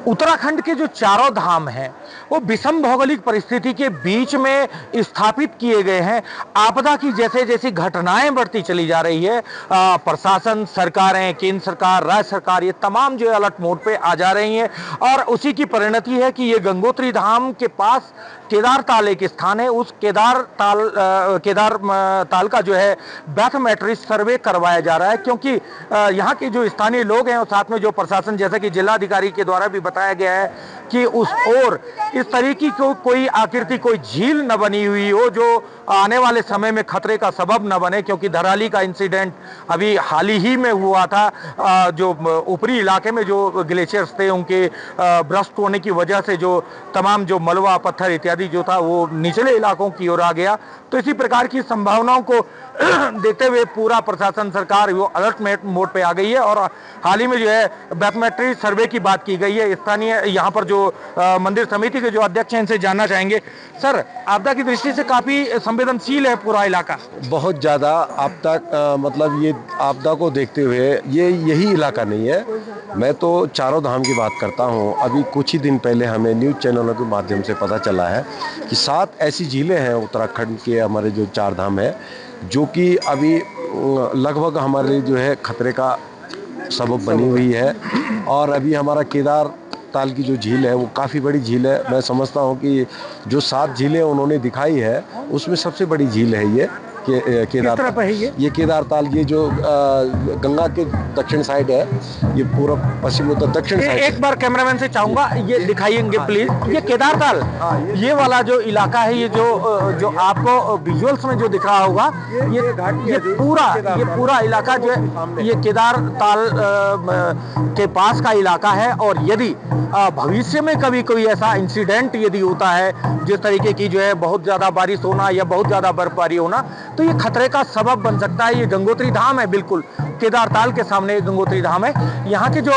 उत्तराखंड के जो चारों धाम हैं वो विषम भौगोलिक परिस्थिति के बीच में स्थापित किए गए हैं। आपदा की जैसे जैसी घटनाएं बढ़ती चली जा रही है, प्रशासन, सरकारें, केंद्र सरकार, राज्य सरकार, ये तमाम जो है अलर्ट मोड पे आ जा रही हैं और उसी की परिणति है कि ये गंगोत्री धाम के पास केदार ताल एक स्थान है। उस केदार ताल का जो है बैथोमेट्री सर्वे करवाया जा रहा है, क्योंकि यहाँ के जो स्थानीय लोग हैं और साथ में जो प्रशासन, जैसा कि जिलाधिकारी के द्वारा भी बताया गया है कि उस ओर इस तरीके की कोई आकृति, कोई झील न बनी हुई हो जो आने वाले समय में खतरे का सबब न बने, क्योंकि धराली का इंसिडेंट अभी हाल ही में हुआ था। जो ऊपरी इलाके में जो ग्लेशियर्स थे उनके ब्रस्ट होने की वजह से जो तमाम जो मलबा, पत्थर इत्यादि जो था वो निचले इलाकों की ओर आ गया। तो इसी प्रकार की संभावनाओं को देखते हुए पूरा प्रशासन, सरकार वो अलर्ट मोड पे आ गई है और हाल ही में जो है बैथोमेट्री सर्वे की बात की गई है। स्थानीय यहाँ पर जो मंदिर समिति के जो अध्यक्ष हैं इनसे जानना चाहेंगे। सर, आपदा की दृष्टि से काफी संवेदनशील है पूरा इलाका। बहुत ज़्यादा आपदा, मतलब ये आपदा को देखते हुए ये यही इलाका नहीं है। मैं तो चारों धाम की बात करता हूँ। अभी कुछ ही दिन पहले हमें न्यूज़ चैनलों के माध्यम से पता चला है कि 7 ऐसी झीलें हैं उत्तराखंड के, हमारे जो 4 धाम है, जो कि अभी लगभग हमारे लिए जो है खतरे का सबब बनी हुई है। और अभी हमारा केदार ताल की जो झील है वो काफ़ी बड़ी झील है। मैं समझता हूँ कि जो 7 झीलें उन्होंने दिखाई है उसमें सबसे बड़ी झील है ये केदार ताल। ये केदार ताल, ये जो गंगा के दक्षिण साइड है, ये पूरा पश्चिम उत्तर दक्षिण साइड। एक बार कैमरामैन से चाहूंगा ये दिखाइएंगे प्लीज। ये केदार ताल, ये वाला जो इलाका है, ये जो आपको विजुअल्स में जो दिख रहा होगा, ये पूरा इलाका जो है ये केदार ताल के पास का इलाका है। और यदि भविष्य में कभी कोई ऐसा इंसिडेंट यदि होता है, जिस तरीके की जो है बहुत ज्यादा बारिश होना या बहुत ज्यादा बर्फबारी होना, तो ये खतरे का सबब बन सकता है। ये गंगोत्री धाम है, बिल्कुल केदार ताल के सामने गंगोत्री धाम है। यहाँ के जो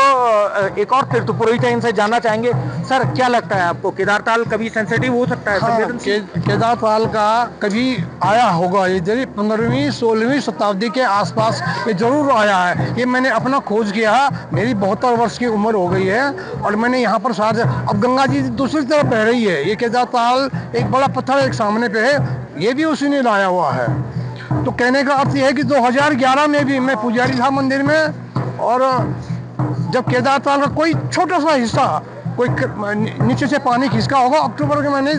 एक और तीर्थ पुरोहित है, इनसे जानना चाहेंगे। सर, क्या लगता है आपको, केदार ताल कभी सेंसिटिव हो सकता है? हाँ, केदार ताल का कभी आया होगा, ये जरूर 15वीं 16वीं शताब्दी के आसपास ये जरूर आया है। ये मैंने अपना खोज किया है। मेरी 72 वर्ष की उम्र हो गई है और मैंने यहाँ पर साथ, अब गंगा जी दूसरी तरफ बह रही है। ये केदार ताल एक बड़ा पत्थर एक सामने पे है, ये भी उसी ने लाया हुआ है। तो कहने का अर्थ यह है कि 2011 में भी मैं पुजारी था मंदिर में, और जब केदार ताल का कोई छोटा सा हिस्सा, कोई नीचे से पानी खिसका होगा, अक्टूबर के महीने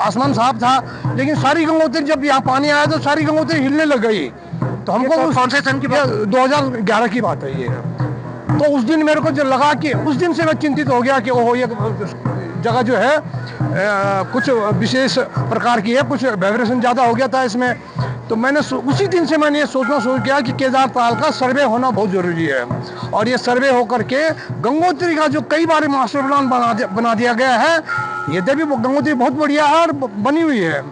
आसमान साफ था, लेकिन सारी गंगोत्री, जब यहाँ पानी आया तो सारी गंगोत्री हिलने लग गई। तो हमको कौन से सन की बात? 2011 की बात है ये। तो उस दिन मेरे को जो लगा कि उस दिन से मैं चिंतित हो गया कि ओहो, ये जगह जो है कुछ विशेष प्रकार की है, कुछ वाइब्रेशन ज़्यादा हो गया था इसमें। तो मैंने उसी दिन से मैंने ये सोचना शुरू किया कि केदार ताल का सर्वे होना बहुत ज़रूरी है। और ये सर्वे होकर के गंगोत्री का जो कई बार मास्टर प्लान बना दिया गया है, यद्यपि गंगोत्री बहुत बढ़िया है और बनी हुई है।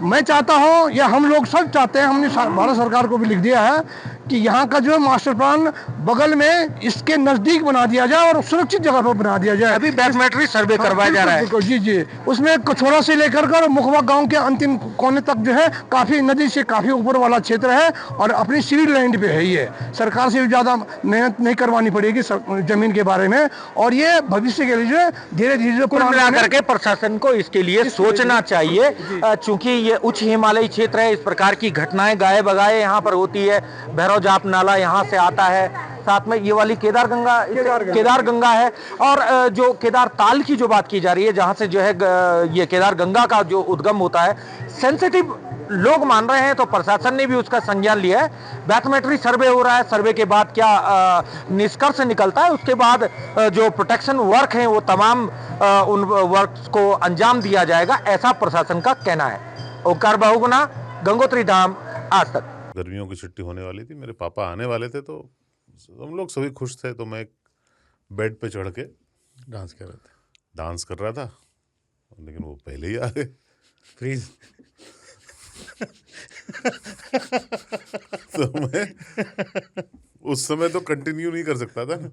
मैं चाहता हूँ, या हम लोग सब चाहते हैं, हमने भारत सरकार को भी लिख दिया है कि यहाँ का जो मास्टर प्लान बगल में इसके नज़दीक बना दिया जाए और सुरक्षित जगह पर बना दिया जाए। अभी बैथोमेट्री सर्वे करवाया जा रहा है। जी, उसमें कछोरा से लेकर कर मुखबा गांव के अंतिम कोने तक जो है काफ़ी नदी से काफ़ी ऊपर वाला क्षेत्र है और अपनी सिविल लैंड पे है। ये सरकार से भी ज़्यादा मेहनत नहीं करवानी पड़ेगी जमीन के बारे में। और ये भविष्य के लिए धीरे धीरे कुल मिलाकर के प्रशासन को इसके लिए सोचना चाहिए, चूंकि ये उच्च हिमालयी क्षेत्र है। इस प्रकार की घटनाएं गाये बगाए यहाँ पर होती है। भैरव जाप नाला यहाँ से आता है, साथ में ये वाली केदार गंगा है। और जो केदार ताल की जो बात की जा रही है, जहाँ से जो है ये केदार गंगा का जो उद्गम होता है, सेंसिटिव लोग मान रहे हैं, तो प्रशासन ने भी उसका संज्ञान लिया है। बैथोमेट्री सर्वे हो रहा है। सर्वे के बाद क्या निष्कर्ष निकलता है, उसके बाद जो प्रोटेक्शन वर्क है वो तमाम उन वर्क्स को अंजाम दिया जाएगा, ऐसा प्रशासन का कहना है। ओंकार बहुगुणा, गंगोत्री धाम, आज तक। गर्मियों की छुट्टी होने वाली थी, मेरे पापा आने वाले थे, तो हम लोग सभी खुश थे। तो मैं एक बेड पे चढ़ के डांस कर रहा था, लेकिन वो पहले ही आ गए। फ्रीज। तो मैं उस समय तो कंटिन्यू नहीं कर सकता था ना,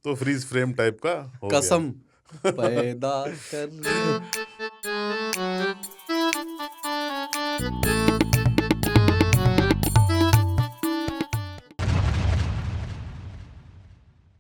तो फ्रीज फ्रेम टाइप का हो कसम पैदा कर